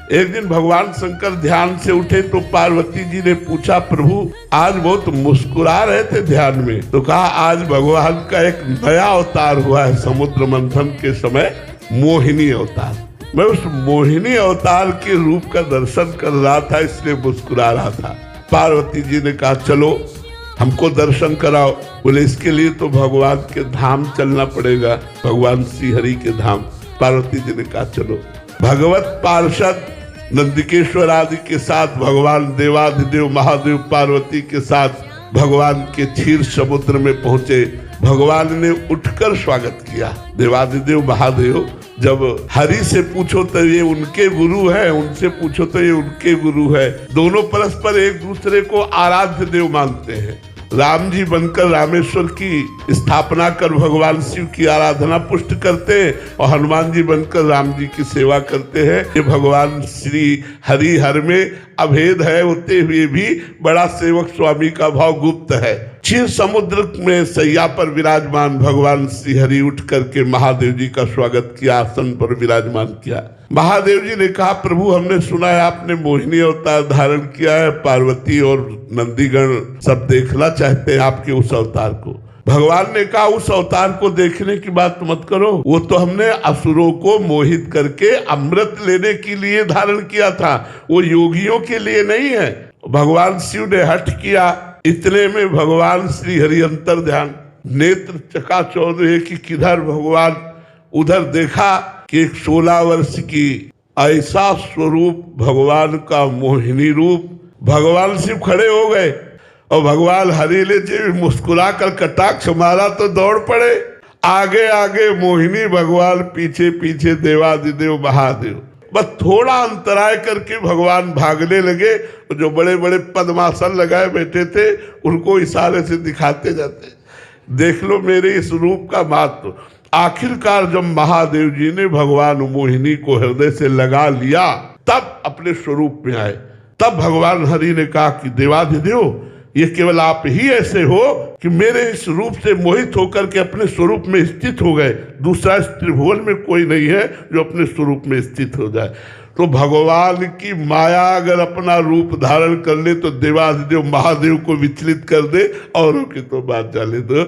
एक दिन भगवान शंकर ध्यान से उठे तो पार्वती जी ने पूछा, प्रभु आज बहुत मुस्कुरा रहे थे ध्यान में। तो कहा आज भगवान का एक नया अवतार हुआ है समुद्र मंथन के समय, मोहिनी अवतार। मैं उस मोहिनी अवतार के रूप का दर्शन कर रहा था, इसलिए मुस्कुरा रहा था। पार्वती जी ने कहा चलो हमको दर्शन कराओ। बोले इसके लिए तो भगवान के धाम चलना पड़ेगा, भगवान श्री हरि के धाम। पार्वती जी ने कहा चलो। भगवत पार्षद नंदिकेश्वर आदि के साथ भगवान देवाधिदेव महादेव पार्वती के साथ भगवान के क्षीर समुद्र में पहुंचे। भगवान ने उठकर स्वागत किया। देवाधिदेव महादेव जब हरि से पूछो तो ये उनके गुरु है, उनसे पूछो तो ये उनके गुरु है। दोनों परस्पर एक दूसरे को आराध्य देव मानते हैं। राम जी बनकर रामेश्वर की स्थापना कर भगवान शिव की आराधना पुष्ट करते हैं और हनुमान जी बनकर राम जी की सेवा करते हैं। ये भगवान श्री हरि हर में अभेद है, होते हुए भी बड़ा सेवक स्वामी का भाव गुप्त है। क्षीर समुद्र में सैया पर विराजमान भगवान श्री हरि उठ करके महादेव जी का स्वागत किया, आसन पर विराजमान किया। महादेव जी ने कहा, प्रभु हमने सुना है आपने मोहिनी अवतार धारण किया है, पार्वती और नंदीगण सब देखना चाहते हैं आपके उस अवतार को। भगवान ने कहा उस अवतार को देखने की बात मत करो, वो तो हमने असुरों को मोहित करके अमृत लेने के लिए धारण किया था, वो योगियों के लिए नहीं है। भगवान शिव ने हठ किया। इतने में भगवान श्री हरि अंतर ध्यान नेत्र चकाचौंध हुए कि किधर भगवान, उधर देखा कि एक 16 वर्ष की ऐसा स्वरूप भगवान का मोहिनी रूप। भगवान शिव खड़े हो गए और भगवान हरिले जी मुस्कुरा कर कटाक्ष मारा तो दौड़ पड़े। आगे आगे मोहिनी भगवान, पीछे पीछे देवाधिदेव महादेव। बस थोड़ा अंतराय करके भगवान भागने लगे। जो बड़े बड़े पद्मासन लगाए बैठे थे उनको इशारे से दिखाते जाते, देख लो मेरे इस रूप का महत्व। आखिरकार जब महादेव जी ने भगवान मोहिनी को हृदय से लगा लिया तब अपने स्वरूप में आए। तब भगवान हरि ने कहा कि देवाधिदेव ये केवल आप ही ऐसे हो कि मेरे इस रूप से मोहित होकर के अपने स्वरूप में स्थित हो गए। दूसरा इस त्रिभुवन में कोई नहीं है जो अपने स्वरूप में स्थित हो जाए। तो भगवान की माया अगर अपना रूप धारण कर ले तो देवाधिदेव महादेव को विचलित कर दे, औरों की तो बात जाने दो।